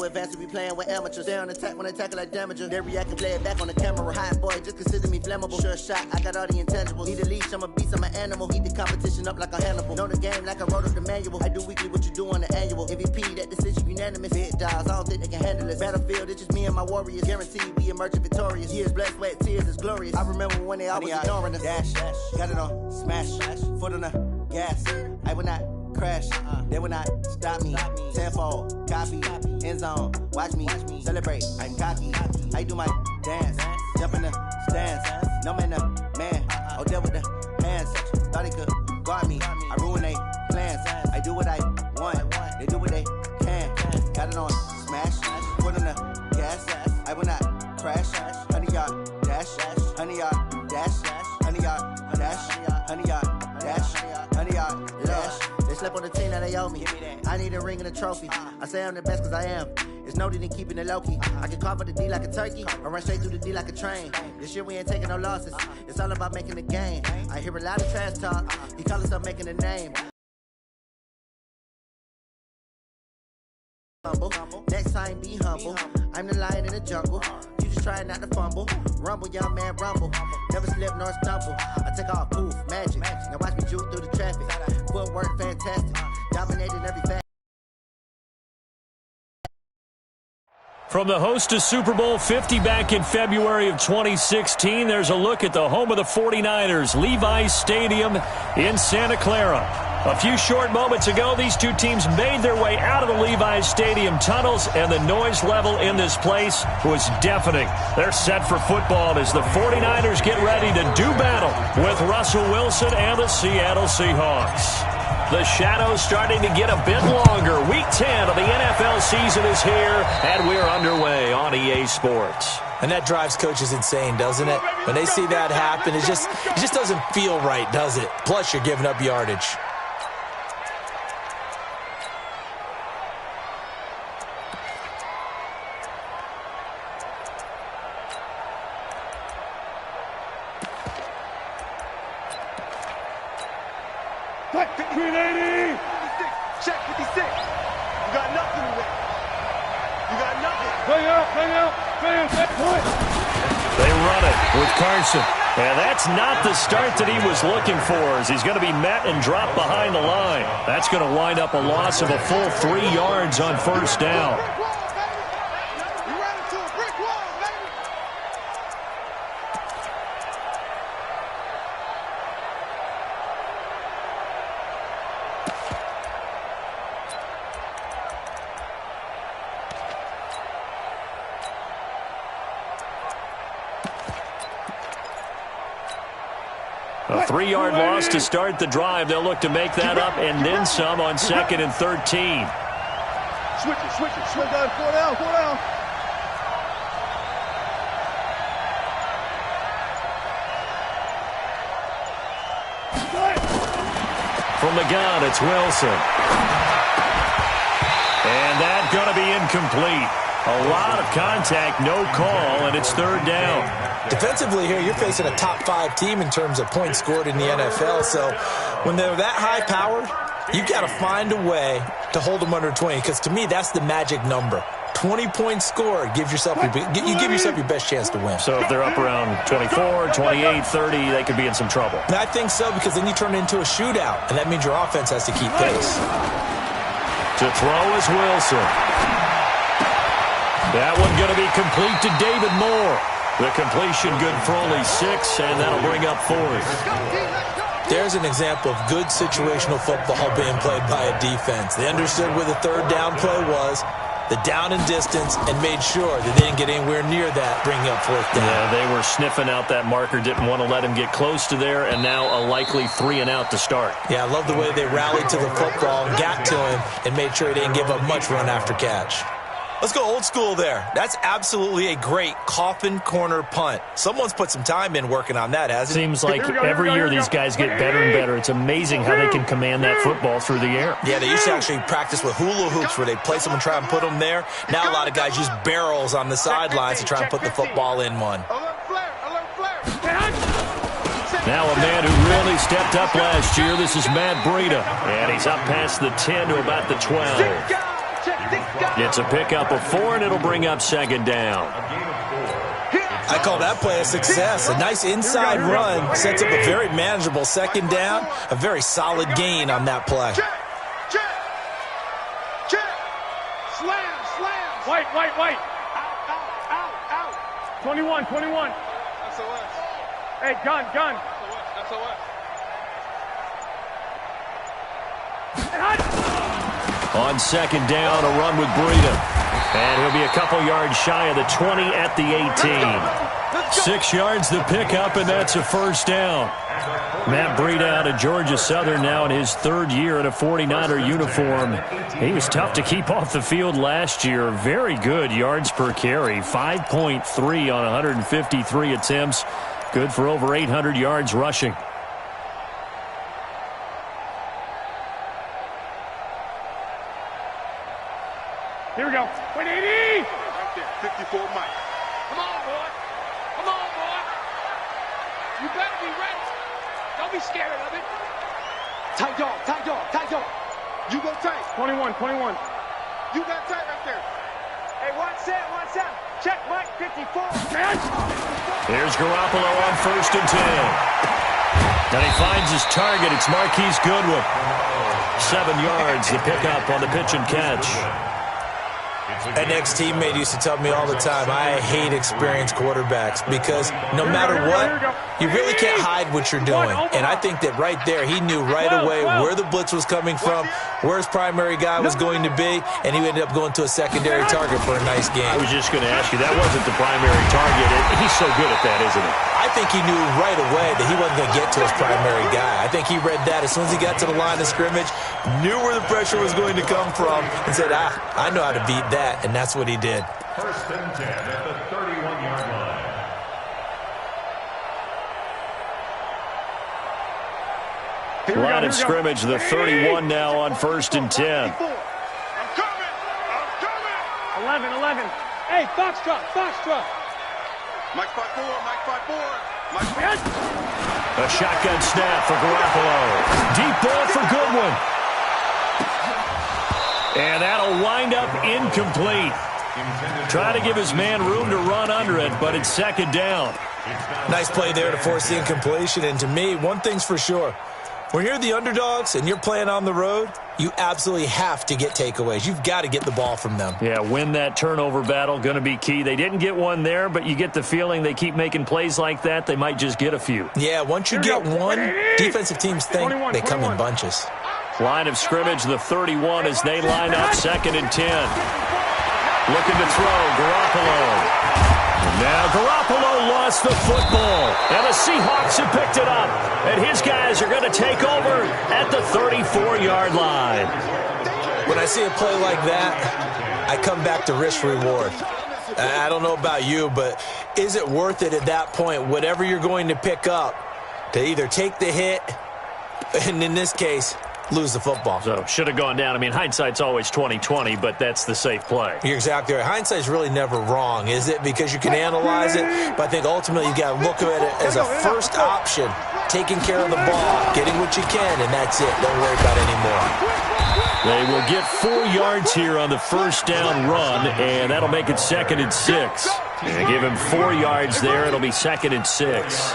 Advance, we playing with amateurs. Stay on attack when I tackle like damager. They react and play it back on the camera. Hot boy, just consider me flammable. Sure shot, I got all the intangibles. Need a leash, I'm a beast, I'm an animal. Heat the competition up like a Hannibal. Know the game like I wrote up the manual. I do weekly what you do on the annual. MVP, that decision unanimous. Big dogs, I don't think they can handle it. Battlefield, it's just me and my warriors. Guaranteed we emerging victorious. Years, blood, sweat, tears, it's glorious. I remember when they always ignoring us. Dash, got it on, smash, foot on the gas. I will not crash, they will not stop me. Tenfold, copy, end zone, watch me celebrate. I'm cocky, I do my dance, jump in the stands. No man, oh, deal with the hands. Thought he could guard me, I ruin they plans. I do what I want, they do what they can. Got it on smash, foot on the gas. I will not crash, 100-yard dash, 100-yard dash, 100-yard dash, 100-yard dash, 100-yard dash. They slept on the team that they owe me. I need a ring and a trophy. I say I'm the best cause I am. It's noted in keeping it low-key. I can carve up the D like a turkey or run straight through the D like a train. This year we ain't taking no losses. It's all about making the game. I hear a lot of trash talk. He call himself making a name. Humble. Next time be humble. I'm the lion in the jungle. You just try not to fumble. Rumble, young man, rumble. Never slip nor stumble. I take off, poof, magic. Now watch me juke through the traffic. Footwork fantastic. Dominated every fact. From the host to Super Bowl 50 back in February of 2016, there's a look at the home of the 49ers, Levi's Stadium in Santa Clara. A few short moments ago, these two teams made their way out of the Levi's Stadium tunnels, and the noise level in this place was deafening. They're set for football as the 49ers get ready to do battle with Russell Wilson and the Seattle Seahawks. The shadow's starting to get a bit longer. Week 10 of the NFL season is here, and we're underway on EA Sports. And that drives coaches insane, doesn't it? When they see that happen, it just doesn't feel right, does it? Plus, you're giving up yardage. Between 80. 56. Check 56. You got nothing to win. You got nothing. Hang out. They run it with Carson. And that's not the start that he was looking for, as he's going to be met and dropped behind the line. That's going to wind up a loss of a full 3 yards on first down. A 3-yard loss to start the drive. They'll look to make that up and then some on 2nd and 13. Switch it. Swing down. 4 down. From the gun, it's Wilson. And that's going to be incomplete. A lot of contact, no call, and it's 3rd down. Defensively here, you're facing a top 5 team in terms of points scored in the NFL. So when they're that high-powered, you've got to find a way to hold them under 20. Because to me, that's the magic number. 20 points scored, give yourself your best chance to win. So if they're up around 24, 28, 30, they could be in some trouble. And I think so, because then you turn it into a shootout, and that means your offense has to keep pace. To throw is Wilson. That one going to be complete to David Moore. The completion good for only 6, and that'll bring up 4th. There's an example of good situational football being played by a defense. They understood where the 3rd down play was, the down and distance, and made sure that they didn't get anywhere near that, bringing up 4th down. Yeah, they were sniffing out that marker, didn't want to let him get close to there, and now a likely 3-and-out to start. Yeah, I love the way they rallied to the football, got to him, and made sure he didn't give up much run after catch. Let's go old school there. That's absolutely a great coffin corner punt. Someone's put some time in working on that, hasn't it? Seems like every year these guys get better and better. It's amazing how they can command that football through the air. Yeah, they used to actually practice with hula hoops where they place them and try and put them there. Now a lot of guys use barrels on the sidelines to try and put the football in one. Now a man who really stepped up last year. This is Matt Breida. And he's up past the 10 to about the 12. It's a pickup of 4, and it'll bring up second down. I call that play a success. A nice inside run sets up a very manageable second down. A very solid gain on that play. Check. Slam. White. Out. 21. SOS. Hey, gun. SOS. On second down, a run with Breida. And he'll be a couple yards shy of the 20 at the 18. 6 yards the pickup, and that's a first down. Matt Breida out of Georgia Southern now in his 3rd year in a 49er uniform. He was tough to keep off the field last year. Very good yards per carry. 5.3 on 153 attempts. Good for over 800 yards rushing. Here we go. 180. Right there. 54 Mike. Come on, boy. You better be ready. Don't be scared of it. Tight dog. You go tight. 21. You got tight right there. Hey, one set. Check Mike, 54. Here's Garoppolo on 1st and 10. And he finds his target. It's Marquise Goodwin. 7 yards, the pickup on the pitch and catch. An ex-teammate used to tell me all the time, I hate experienced quarterbacks because no matter what, you really can't hide what you're doing. And I think that right there, he knew right away where the blitz was coming from, where his primary guy was going to be, and he ended up going to a secondary target for a nice game. I was just going to ask you, that wasn't the primary target. He's so good at that, isn't he? I think he knew right away that he wasn't going to get to his primary guy. I think he read that as soon as he got to the line of scrimmage, knew where the pressure was going to come from, and said, I know how to beat that, and that's what he did. 1st and 10 at the 31-yard line. Line of scrimmage, the 31 now on 1st and 10. I'm coming. 11. Hey, Foxtrot. Mike 5-4. A shotgun snap for Garoppolo. Deep ball for Goodwin. And that'll wind up incomplete. Try to give his man room to run under it, but it's second down. Nice play there to force the incompletion. And to me, one thing's for sure. When you're the underdogs and you're playing on the road, you absolutely have to get takeaways. You've got to get the ball from them. Yeah, win that turnover battle, going to be key. They didn't get one there, but you get the feeling they keep making plays like that, they might just get a few. Yeah, once you get one, defensive teams think they come in bunches. Line of scrimmage, the 31 as they line up 2nd and 10. Looking to throw, Garoppolo. Now Garoppolo lost the football, and the Seahawks have picked it up. And his guys are going to take over at the 34-yard line. When I see a play like that, I come back to risk-reward. I don't know about you, but is it worth it at that point, whatever you're going to pick up, to either take the hit, and in this case, lose the football? So, should have gone down. I mean, hindsight's always 20/20, but that's the safe play. You're exactly right. Hindsight's really never wrong, is it? Because you can analyze it, but I think ultimately you got to look at it as a first option, taking care of the ball, getting what you can, and that's it. Don't worry about it anymore. They will get 4 yards here on the first down run, and that'll make it 2nd and 6. And give him 4 yards there. It'll be 2nd and 6.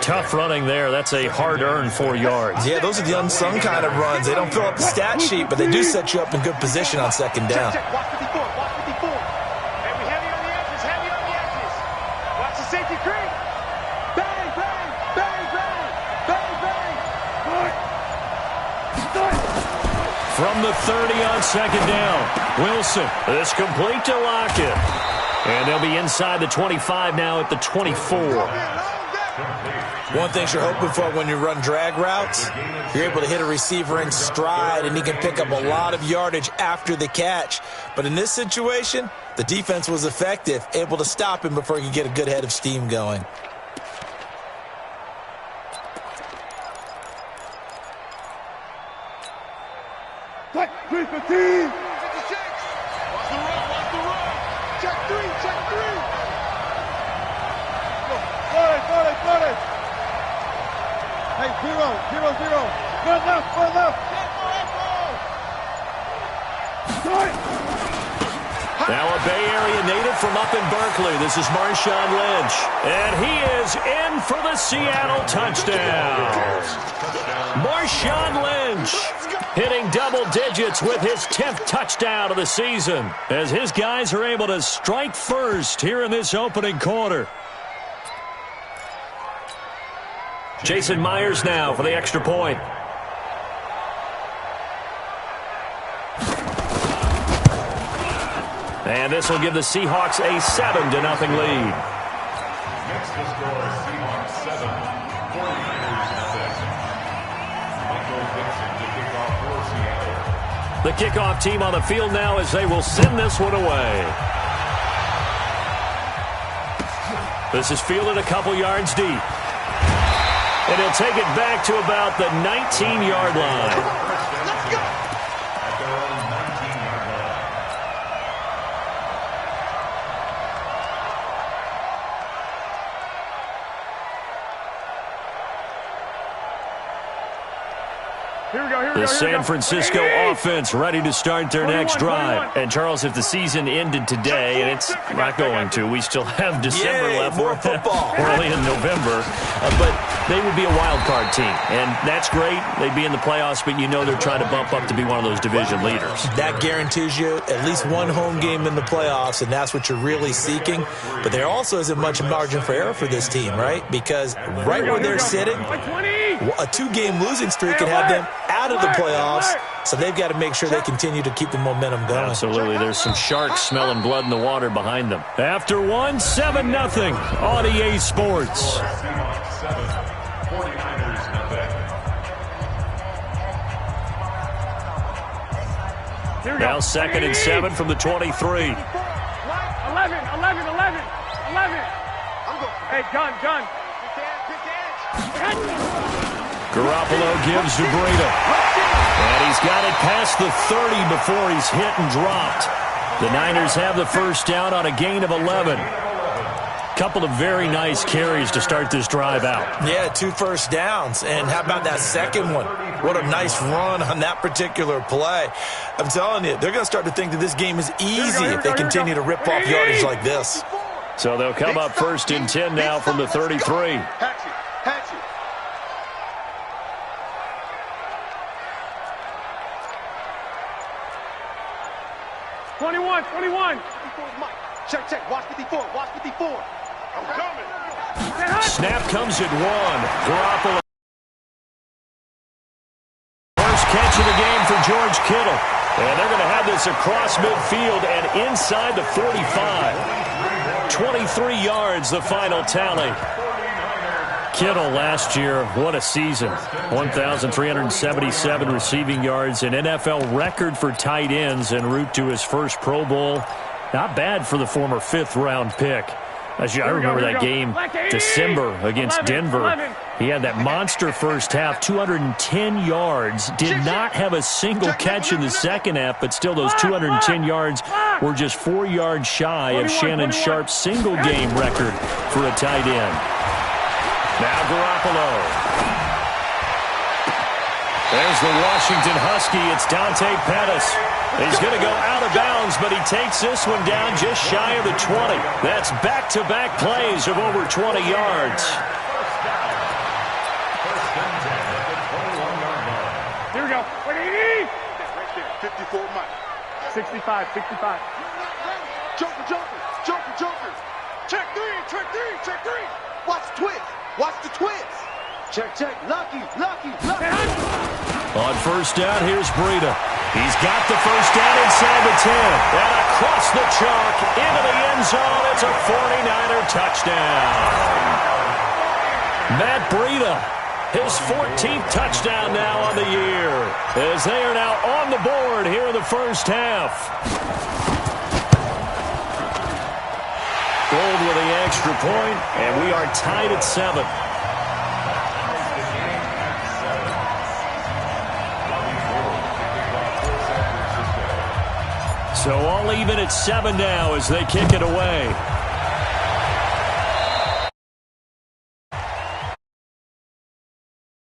Tough running there. That's a hard-earned 4 yards. Yeah, those are the unsung kind of runs. They don't fill up the stat sheet, but they do set you up in good position on second down. Watch 54. Hey, we heavy on the edges. Watch the safety creep. Bang. From the 30 on second down, Wilson is complete to Lockett. And they'll be inside the 25 now at the 24. One thing you're hoping for when you run drag routes, you're able to hit a receiver in stride, and he can pick up a lot of yardage after the catch. But in this situation, the defense was effective, able to stop him before he could get a good head of steam going. Check 315. Watch the run. Check 3. Got it. Hey, 0. Good left. Now a Bay Area native from up in Berkeley. This is Marshawn Lynch. And he is in for the Seattle touchdown. Marshawn Lynch hitting double digits with his 10th touchdown of the season as his guys are able to strike first here in this opening quarter. Jason Myers now for the extra point. And this will give the Seahawks a 7-0 lead. Next to score, Seahawks 7, 49ers nothing. Michael Dixon to kick off for Seattle. The kickoff team on the field now as they will send this one away. This is fielded a couple yards deep. And he'll take it back to about the 19-yard line. Let's go! At their own 19-yard line. The San Francisco offense ready to start their next drive. And, Charles, if the season ended today, and it's not going to, we still have December left. More football. Early in November. But they would be a wild card team. And that's great. They'd be in the playoffs, but you know they're trying to bump up to be one of those division leaders. That guarantees you at least one home game in the playoffs, and that's what you're really seeking. But there also isn't much margin for error for this team, right? Because right where they're sitting, a 2-game losing streak could have them out of the playoffs, so they've got to make sure they continue to keep the momentum going. Absolutely. There's some sharks smelling blood in the water behind them. After one, 7-0 on EA Sports. Seahawks 7, 49ers nothing. Now 2nd and 7 from the 23. 11. Hey, John. Garoppolo gives to Breida. And he's got it past the 30 before he's hit and dropped. The Niners have the first down on a gain of 11. Couple of very nice carries to start this drive out. Yeah, 2 first downs. And how about that second one? What a nice run on that particular play. I'm telling you, they're going to start to think that this game is easy if they continue to rip off yardage like this. So they'll come up 1st and 10 now from the 33. Hatchet. 21. Check. Watch 54. I'm coming. Snap comes at 1. Garoppolo. First catch of the game for George Kittle. And they're going to have this across midfield and inside the 45. 23 yards, the final tally. Kittle last year, what a season. 1,377 receiving yards, an NFL record for tight ends en route to his first Pro Bowl. Not bad for the former 5th-round pick. I remember that game, December against Denver. He had that monster first half, 210 yards. Did not have a single catch in the second half, but still those 210 yards were just 4 yards shy of Shannon Sharp's single-game record for a tight end. Now Garoppolo. There's the Washington Husky. It's Dante Pettis. He's going to go out of bounds, but he takes this one down just shy of the 20. That's back-to-back plays of over 20 yards. Here we go. 180. Right there. 54 Mike. 65. Joker. Check three. Watch the twist. Check. Lucky. On first down, here's Breida. He's got the first down inside the 10. And across the chalk, into the end zone. It's a 49er touchdown. Matt Breida, his 14th touchdown now on the year, as they are now on the board here in the first half. Rolled with the extra point, and we are tied at 7. So all even at 7 now as they kick it away.